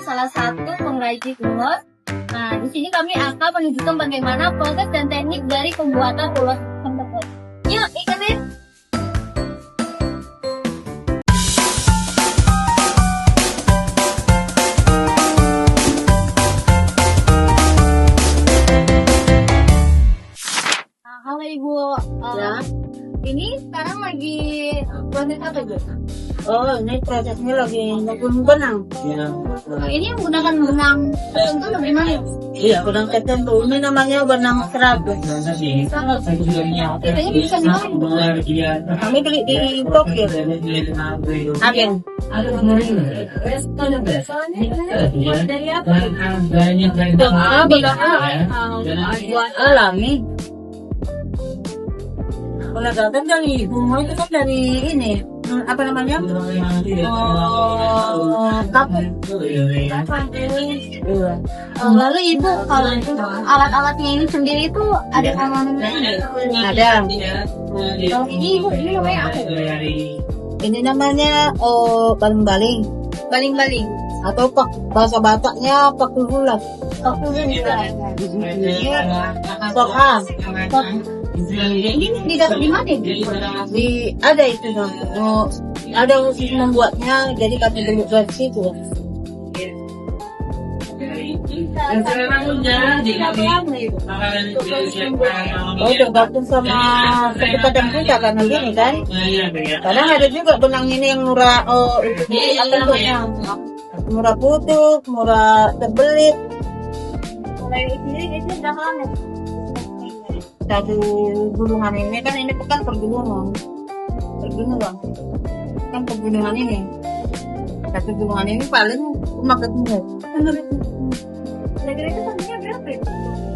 salah satu pengrajin ulos. Nah, di sini kami akan menunjukkan bagaimana proses dan teknik dari pembuatan ulos tersebut. Yuk, ikutin! Nah, halo Ibu, Ya. ini sekarang lagi proses apa Ibu? Oh, ini prosesnya lagi nunggu benang. Ini yang menggunakan benang tertentu atau gimana? Iya, benang tertentu. Ini namanya benang serab. Biasanya bisa di mana? Kami beli di Tokyo. Agen. Dari apa? Buat alami. Penegakan dari bunga itu kan dari ini. Apa namanya? Kapur. Lalu Ibu, kalau alat-alatnya ini sendiri itu ada namanya? Ada. Kalau ini Ibu, ini namanya apa? Ini namanya baling-baling. Baling-baling. Atau bahasa Bataknya pakurulan. Soal. Ini didapat di mana? Ada itu ada khusus membuatnya, jadi kami beli dari situ. Oh, tergantung sama kecepatan kita karena gini kan. Kadang ada juga benang ini yang murah, murah putus, murah terbelit. Ini berapa lama? Satu gulungan ini kan, ini bukan pergulungan kan, pergulungan ini satu gulungan ini paling cuma ketemu. Kira-kira itu panjangnya berapa ya?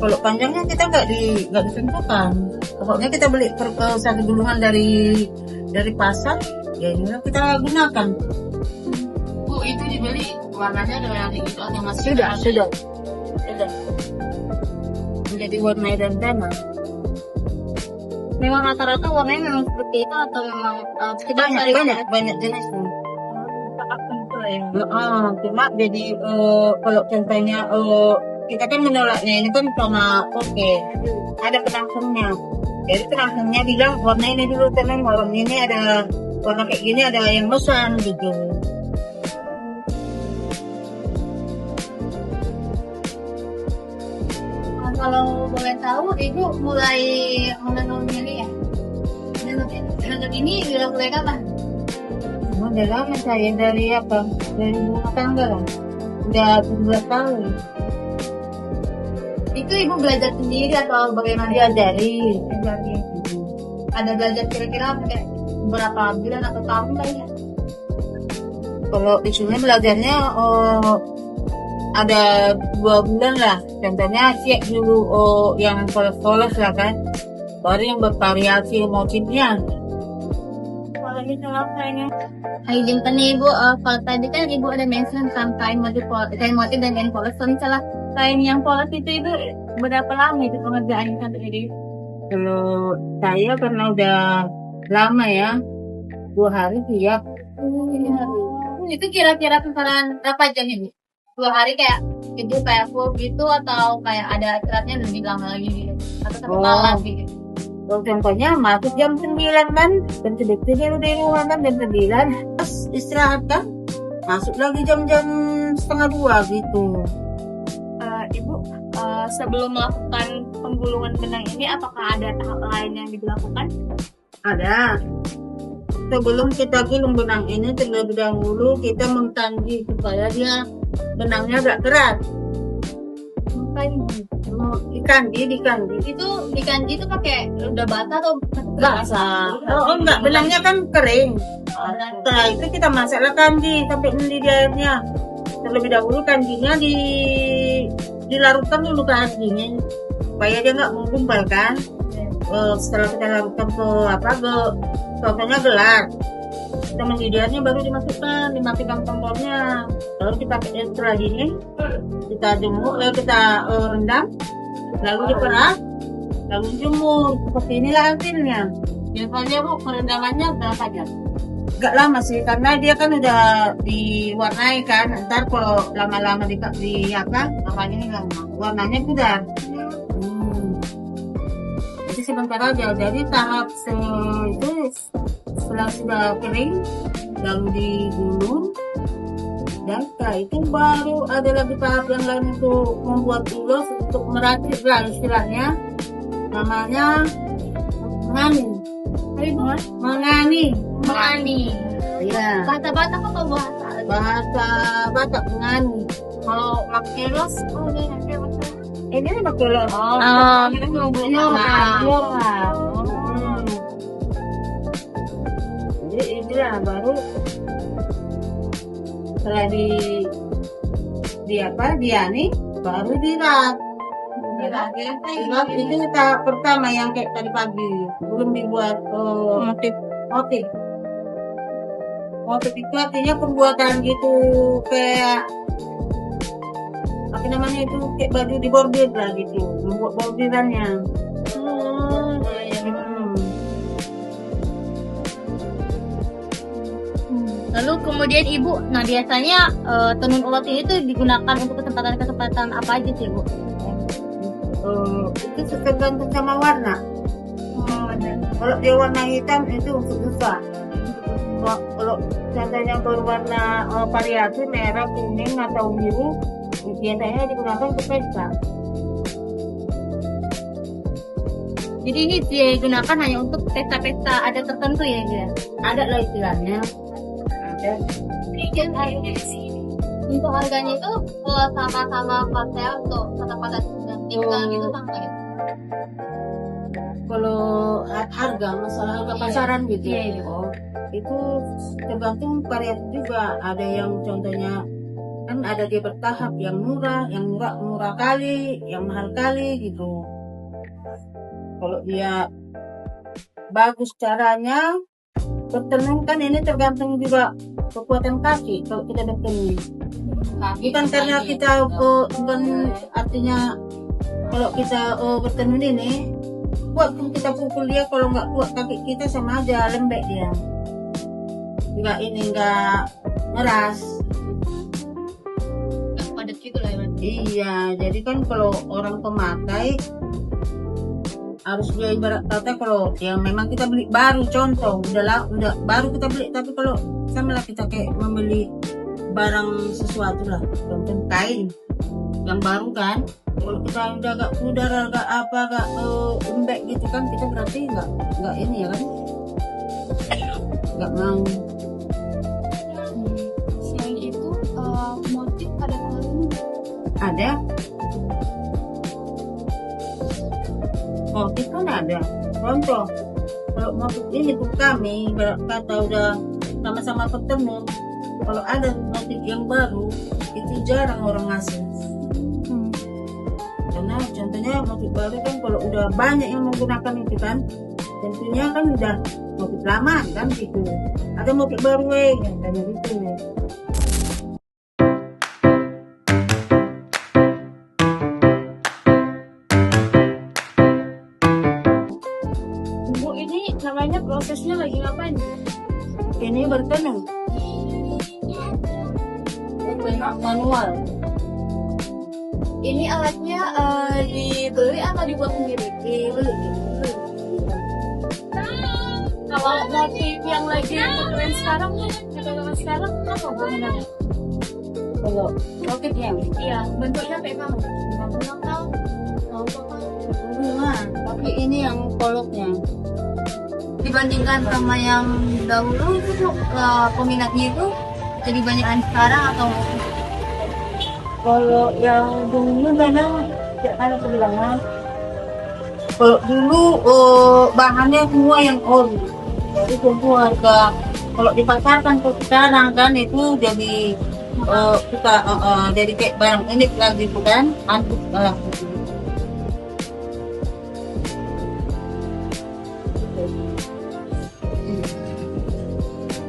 Kalau panjangnya kita nggak ditentukan, pokoknya kita beli satu gulungan dari pasar, ya ini kita gunakan. Bu, itu dibeli warnanya dengan itu atau masih Sudah menjadi warna dan tema. memang rata-rata warnanya memang seperti itu atau memang banyak jenisnya. Cuma jadi kalau contohnya kita kan menolaknya ini kan sama ada perangsangnya. Jadi perangsangnya bilang warna ini dulu, teman, warna ini ada warna kayak gini, ada yang pesan gitu. Kalau boleh tahu, Ibu mulai menenun ini ya? Menenun ini mulai kapan? Udah lama saya dari rumah tangga lah. Udah 12 tahun. Itu Ibu belajar sendiri atau bagaimana? Diajari. Ada belajar kira-kira kayak berapa bulan atau tahun lah ya? Kalau di sini belajarnya ada 2 bulan lah. Contohnya cek dulu yang polos-polos lah kan, baru yang bervariasi motifnya. Kalau ini salah kayaknya. Izin nih Ibu, kalau tadi kan Ibu ada mention tentang kain motif dan kain polos. Kalau misalnya kain yang polos itu berapa lama itu pengerjaannya sampai jadi? Kalau saya karena udah lama ya, 2 hari siap. Itu kira-kira kisaran berapa jam ini? 2 hari kayak itu kayak full gitu atau kayak ada istirahatnya lebih lama lagi gitu? Atau satu malam gitu? Kalau contohnya masuk jam 9 kan, dan sedikit dia udah di rumah kan jam 9. Terus istirahat kan, masuk lagi jam-jam setengah 2 gitu. Ibu, sebelum melakukan penggulungan benang ini, apakah ada tahap lain yang dilakukan? Ada. Sebelum kita gulung benang ini, terlebih dahulu kita mengkanji supaya dia benangnya agak keras. Dikanji. Itu dikanji itu pakai udah basah atau Basah. Enggak, benangnya kan kering. Setelah itu kita masaklah kanji sampai mendidih airnya. Terlebih dahulu kanjinya dilarutkan dulu ke kanjinya supaya dia nggak menggumpal kan. Setelah kita larutkan ke contohnya gelas, kita mendidihnya baru dimatikan kompornya, lalu dipakai setelah ini kita jemur, lalu kita rendam, lalu diperas, lalu jemur. Seperti inilah hasilnya. biasanya Bu perendamannya berapa jam? Gak lama sih, karena dia kan udah diwarnai kan. Ntar kalau lama-lama di apa namanya ini lama, warnanya pudar. Jadi sebentar aja. Jadi tahap itu setelah sudah kering, lalu digulung, dan setelah itu baru ada lagi tahap yang lain untuk membuat ulos, untuk meracik lah istilahnya. Namanya mengani. Mengani. Iya. Bahasa Batak apa bahasa? Bahasa Batak mengani. Kalau makelos, Ini makelos. ini belum Jadi inilah baru setelah di apa diani baru dirat. Dirat itu tahap pertama yang kayak tadi pagi, belum dibuat motif. Motif itu artinya pembuatan gitu kayak apa namanya itu, kayak baju di bordir lah gitu, membuat bordirannya. Lalu kemudian Ibu, nah biasanya tenun ulos ini tuh digunakan untuk kesempatan-kesempatan apa aja sih Bu? Itu tergantung sama warna. Kalau dia warna hitam itu untuk dupa. Kalau contohnya berwarna variasi merah, kuning atau biru, biasanya digunakan untuk pesta. Jadi ini digunakan hanya untuk pesta-pesta ada tertentu ya Bu? Ada lah istilahnya. Ada. Untuk harganya itu sama-sama pastel untuk kata-kata tinggal gitu sama ya? Kalau harga, masalah harga pasaran gitu. Iya. Itu tergantung variasi juga. Ada yang contohnya kan ada dia bertahap, yang murah kali, yang mahal kali gitu. Kalau dia bagus caranya bertenun kan ini tergantung juga kekuatan kaki. Kalau kita bertenun bukan karena kita bukan artinya kalau kita bertenun ini kuat pun kita pukul dia, kalau nggak kuat kaki kita sama aja lembek dia, nggak ngeras, Nggak padat gitu lah ya. iya. Jadi kan kalau orang pemakai harus dia ibarat kata, kalau yang memang kita beli baru, contoh udah baru kita beli, tapi kalau sama lah kita kayak membeli barang sesuatu lah, contoh kain yang baru kan, kalau kita udah agak pudar, agak apa, agak lembek gitu kan, kita berarti nggak ini ya kan, nggak mau. Selain itu motif ada Ada motif kan ada, contoh kalau motif ini tuh kami kata udah sama-sama bertemu, kalau ada motif yang baru itu jarang orang ngasih. Karena contohnya motif baru kan kalau udah banyak yang menggunakan itu kan, tentunya kan udah motif lama kan gitu, ada motif baru katanya gitu. Bu, ini namanya prosesnya lagi ngapain? Ini bertenun manual. Ini alatnya dibeli atau dibuat sendiri? Dibeli. Kalau motif yang lagi tren sekarang, apa bahannya? Kalau motifnya Iya, bentuknya kayak mana? bunga, tapi ini yang poloknya. Dibandingkan sama yang dahulu itu peminatnya itu jadi banyakan sekarang atau? Kalau yang dulu memang ada kebilangan. Kalau dulu bahannya semua yang ori, jadi semua harga. Kalau dipasarkan ke sekarang kan itu jadi kita jadi kayak barang unik lagi bukan antik lah.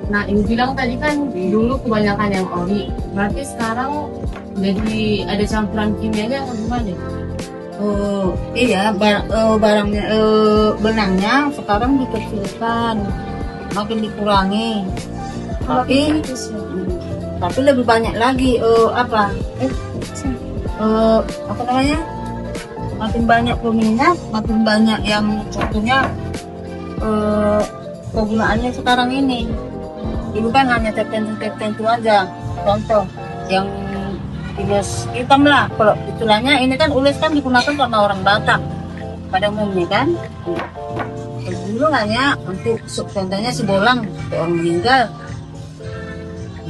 Nah, ini bilang tadi kan dulu kebanyakan yang ori. Berarti sekarang jadi ada campuran kimianya atau gimana? Iya, barangnya benangnya sekarang dikecilkan. makin dikurangi. Tapi lebih banyak lagi apa namanya, makin banyak peminat, makin banyak yang contohnya kegunaannya sekarang ini. Dulu kan hanya tertentu aja, contoh yang ules hitam lah. Kalau istilahnya ini kan ules kan digunakan sama orang Batak pada umumnya kan. Dulu hanya untuk contohnya si bolang orang meninggal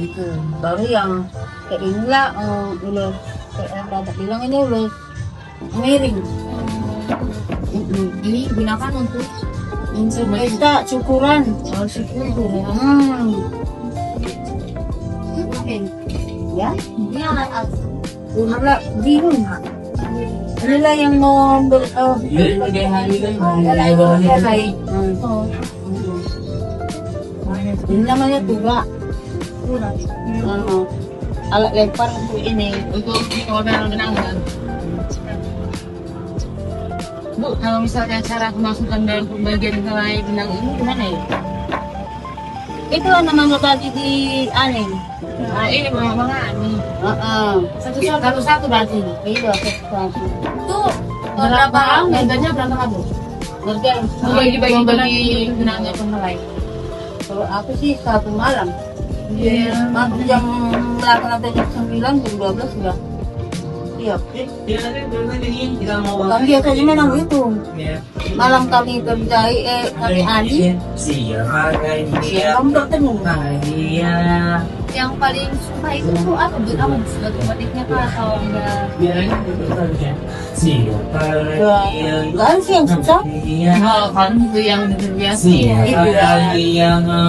gitu. Baru yang kayak inilah ules kayak Batak bilang ini ules miring. Ini digunakan untuk Kita cukuran. Ya, Udah bingung. Inilah yang mau ini namanya tuga. Alat lempar untuk ini. untuk orang benang kan? Bu, kalau misalnya cara kemasukan dalam pembagian helai benang ini gimana ya? Itu namanya tadi di aning. Nah, ini bagaimana nih? Satu-satu berarti. Iya, satu. Itu berapa? Harganya berapa kamu? Harga Bagi benangnya per helai. kalau aku sih satu malam. Iya. Jam 8 atau jam 9, jam 12 sudah. Iya. Kami biasanya memang itu. Malam kami kerja, kami adi. Kamu bertemu. Yang paling suka itu tuh apa? Kamu sudah motifnya kah atau enggak? Kan sih yang susah. Oh, kan itu yang terbiasa.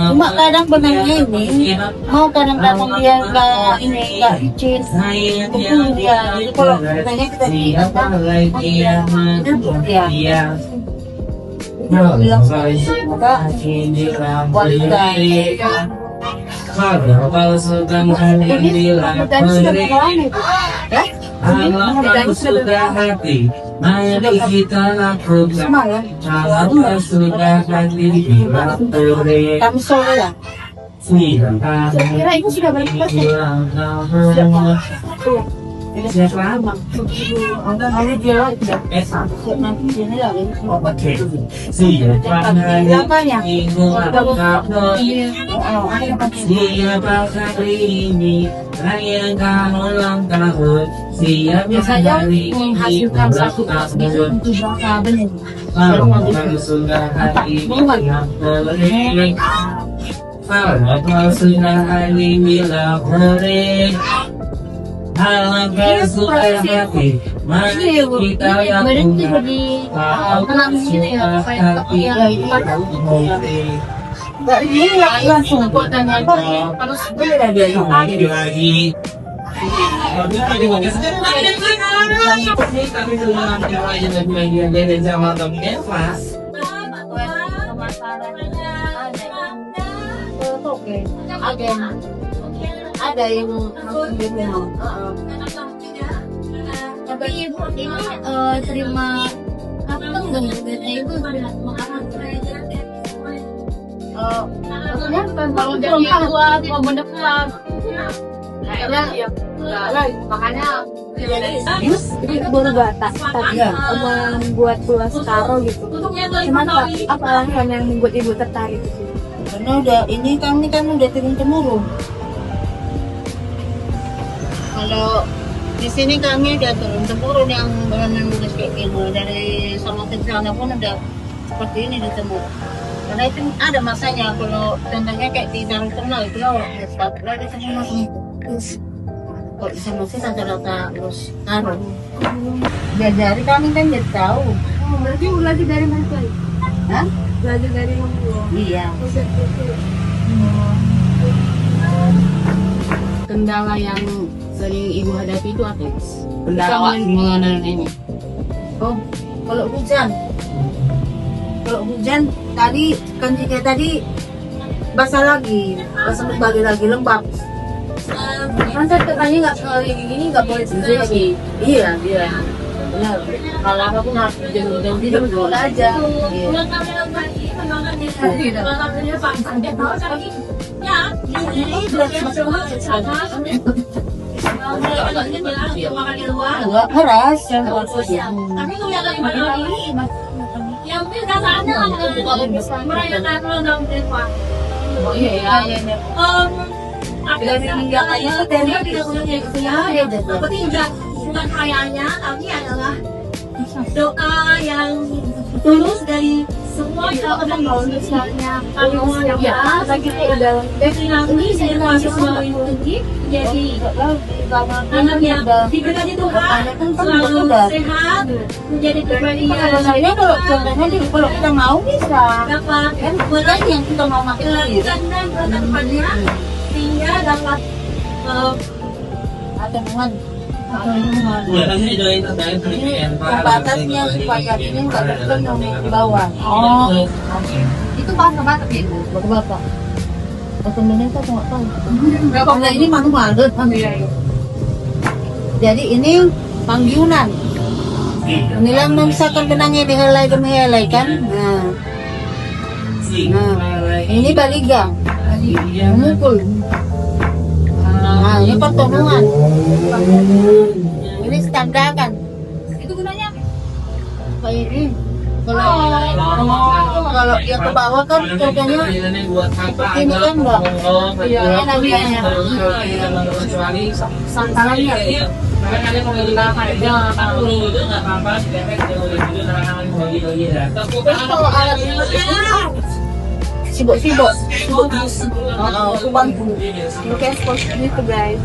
Cuma kadang benangnya ini mau kadang-kadang dia nggak licin. Betul dia. Jadi kalau benangnya kita bilang ya. Bilang maka wanita. Kalau sudah menghadilah kalau sudah hati, mari kita lakukan. Semangat. Kalau sudah hati, bila boleh. Kami sore ya. Kira itu sudah berapa sih? Siapa? Nanti dia nanti sini lagi. Oke. Siapa Lamanya. Siapa hari ini yang kamu ulang tahun? Siapa Biasanya hari ini menghasilkan satu tas itu untuk berapa benih? kalau sudah hari ini bila boleh. Kalau sudah hari bila boleh. Kalau sudah hati, mari kita Badan itu lakukan. jadi tenang gitu ya, kayak Ini langsung. Harus Beda dia. Lagi. Ada yang langsung diminum. tapi ibu ini terima kapan dong duitnya ibu Maksudnya kalau dari buat mau mendekat. Kayaknya makanya ini baru batak tapi membuat pulas karo gitu. Cuman apa alasan yang membuat ibu tertarik itu? karena udah ini kami kan udah turun temurun. Kalau di sini kami udah turun temurun yang menulis kayak gini, dari sama kecilnya pun udah seperti ini ditemur. Karena itu ada masanya, kalau contohnya kayak di Darul Ternal itu loh, ada semua terus kok bisa masih rata-rata terus taruh. Diajari kami kan jadi tahu. Berarti belajar dari mana? Hah? Belajar dari mana? Iya. kendala yang sering ibu hadapi itu apa? Kendala mengenai ini. Oh, kalau hujan tadi kan jika tadi basah lagi, basah kembali lagi lembab. Kan saya katanya nggak sekali gini nggak boleh sih. Iya, benar. Kalau apapun harus hujan-hujan tidak Betul aja. Iya. Enggak keras. Tapi kelihatan yang biasanya merayakan ulang tahun Dewa. Oh iya ya. Kayaknya tenda tidak punya ya, seperti bukan kayaknya, tapi adalah doa yang tulus dari semua kalangan manusianya. Kalau ya, bagi ini saya masuk melalui tinggi, jadi anak yang diberkati Tuhan selalu sehat, menjadi pribadi yang Saya kalau contohnya kalau kita mau bisa. dapat Kan bukan yang kita mau makan sendiri. dan bertempatnya sehingga dapat Ada hubungan. Biasanya doain terbaik pendidikan. Batasnya supaya ini nggak deket yang di bawah. Oh. Itu bapak ya ibu. Bapak. Bahasa Indonesia aku nggak tahu. Karena ini manual. Jadi ini panggiunan. Inilah misalkan benangnya dihelai demi helai kan. Nah, ini baligang. Memukul. Nah, ini pertolongan. Ini standar kan. itu gunanya Kayak ini. Kalau dia ke bawah kan contohnya ini kan enggak. Iya, namanya. Santalannya. Makanya ada pemerintahan dia nggak tahu itu nggak apa-apa. Kalau alat ini sibuk-sibuk. Aku bantu. Oke, seperti itu guys.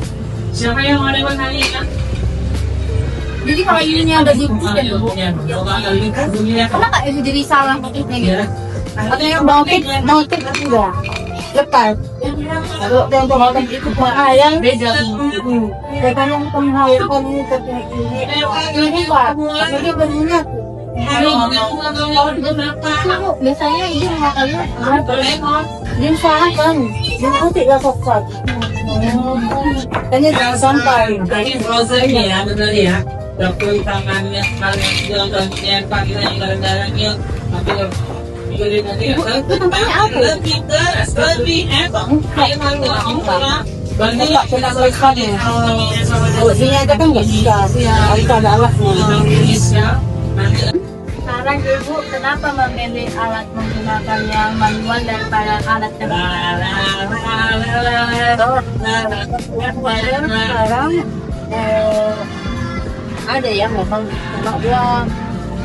Siapa yang mau lewat hari ini? Jadi kalau ininya ada di kan kenapa nggak jadi salah maksudnya gitu? Ada yang bautik enggak. Lepas. Kalau contoh itu ayam Beda. Kadang yang penghayatan ini terkait ini Pak. Jadi benarnya biasanya ini makannya dia salah kan. Dia nanti gak sokot. Tanya jangan sampai. Tadi proses ini ya, benar ya. Dokter tangannya, kalian jalan-jalan, paginya, jalan-jalannya, tapi jadi nanti ya. Banyak tak kena mereka nih. Kalau sini aja kan nggak bisa. Harus ada alatnya. sekarang ibu kenapa memilih alat menggunakan yang manual daripada alat Sekarang ada yang memang cuma dia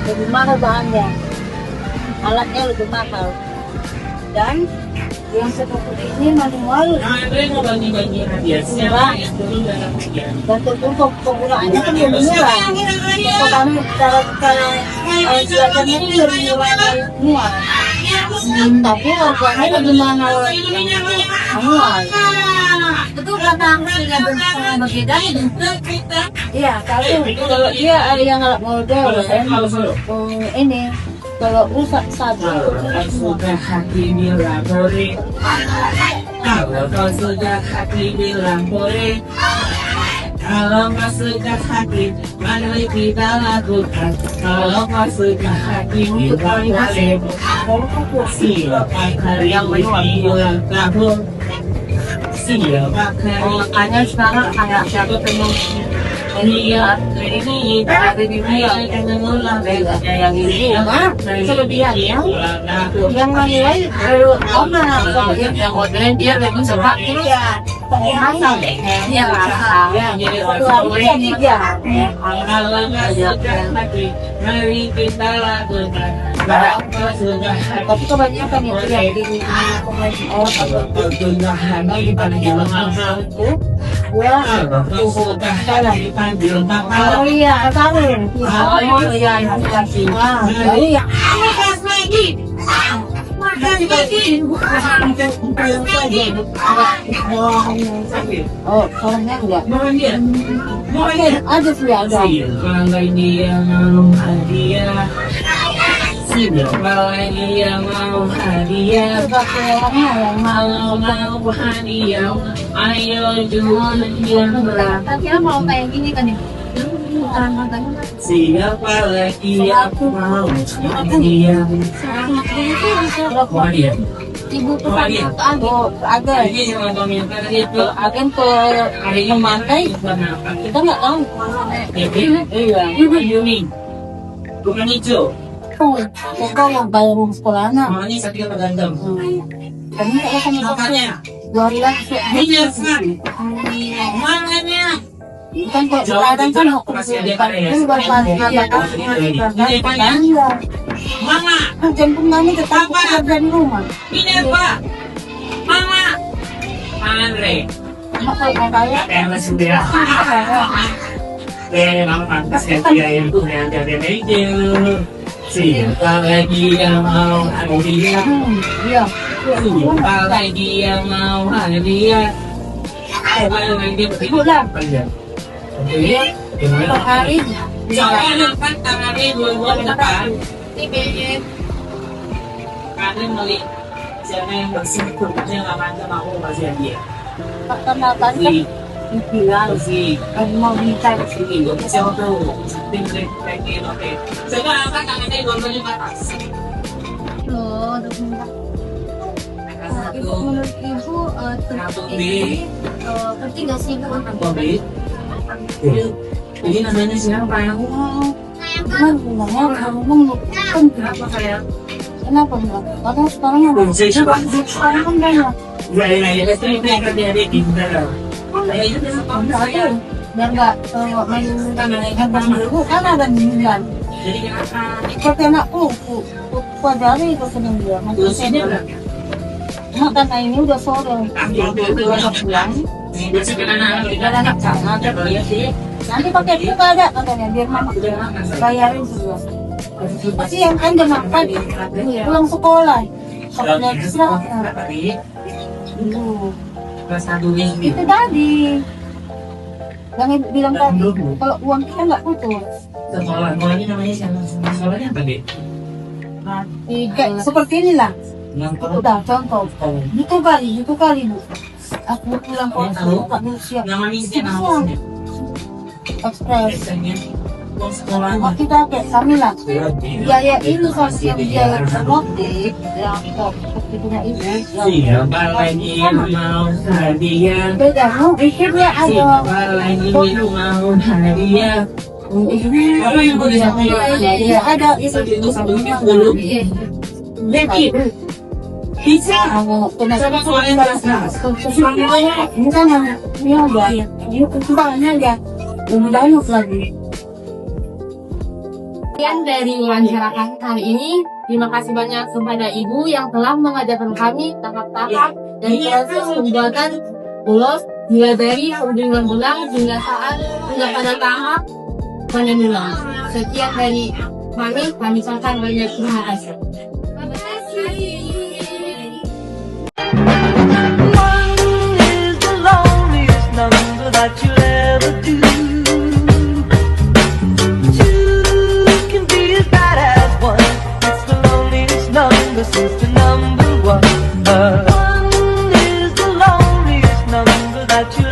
lebih mahal bahannya, alatnya lebih mahal, dan yang seperti ini manual dan tentu penggunaannya kan lebih murah. Kami cara silakannya itu lebih murah, tapi harganya lebih mahal manual. itu karena hasilnya berbeda Iya, kalau dia ada yang alat model, ini kalau rusak satu. Sudah hati bilang boleh. Kalau kau sudah hati bilang boleh. Kalau kau sudah hati, mari kita lakukan. Kalau kau sudah hati bilang boleh. Siapa yang bilang tahun? Siapa Makanya sekarang kayak siapa pengen ini ya ini dari dunia yang ngulang yang ini kelebihan ya Yang manual yang modern dia lebih suka terus masal deh dia masal suaminya tiga. kalau sudah hati, mari kita lakukan. Tapi kebanyakan itu yang di Kegundahan dipanggil mampu. Sudah dipanggil mampu. Oh iya, tahu. oh iya Iya. Makan lagi. Makan lagi. Oh, orangnya enggak. Mohon Ada sih ada. Siapa ini yang mau hadiah? Siapa ini yang mau hadiah? Mau hadiah? Ayo jual yang berat. tapi mau kayak gini kan ya Siapa lagi yang mau dia? Mau dia? Ibu Oh, iya. pesan ke agen. Ini yang komentar itu Agen ke harinya mantai kenapa? kita nggak tahu. Iya, Yuni. Bukan hijau. Kok yang bayar sekolah anak? Namanya sakit tergandam. Kami nggak akan Makanya, Gorila ini kan. Makanya. kan kok kadang kan aku Masih ada kan karya. kan Mama, jemput kami tetap kerja di rumah. ini apa? Mama. Andre. Maka saya Karena sudah. Memang pantas ya dia itu yang jadi meja. Siapa lagi yang mau ada dia? iya Siapa lagi yang mau ada dia? Siapa lagi ibu lah Iya. per hari Soalnya kan tangannya dua-dua ke depan. Kalian beli siapa yang bersih kerja nggak macam aku masih dia. perkenalkan kan Si, bilang si, kamu mau minta si, siapa tuh? Tim tracking oke. Sekarang kan tangannya dua-duanya ke atas. loh untuk minta ibu menurut ibu Satu B. ini penting nggak sih ibu Kopi. Jadi namanya siapa yang cuman bilangnya kamu kan kenapa sayang? kenapa enggak karena sekarang ada sekarang kan banyak Gaya listrik yang terjadi di dalam. Saya itu sama saya. biar nggak meninggalkan dulu kan ada sembilan Jadi kenapa? seperti anakku pelajari itu senang dia Tulisnya mak karena ini udah sore udah pulang Biasa kan dan anak sana ada dia sih nanti pakai buka ada katanya biar mama bayarin semua pasti yang kan dia makan pulang sekolah sekolah ekstra itu tadi yang ibu bilang tadi kalau uang kita nggak putus Sekolahnya namanya siapa? Sekolahnya apa deh? kayak seperti inilah udah contoh itu kali bu aku pulang kok nggak mau siap Nama misnya nama misnya. ekspres Biasanya uang sekolah. Mak kita kayak kami lah biaya ini sosial biaya otomotif yang seperti punya ibu Siapa lagi yang mau hadiah? beda mau pikirnya ada Siapa lagi yang mau hadiah? Apa yang boleh sampai? ya ada itu Itu sampai 10. Jadi bisa. kena Sama soalnya bukan yang ini ada ini kembangannya ada banyak lagi. Sekian dari wawancara kami hari ini. Terima kasih banyak kepada Ibu yang telah mengajarkan kami tahap-tahap dan proses pembuatan ulos mulai dari perundingan ulang hingga saat hingga pada tahap panen ulang. Sekian dari kami ucapkan banyak terima kasih. One is the loneliest number that you'll ever do. Two can be as bad as one. It's the loneliest number since the number one. One is the loneliest number that you'll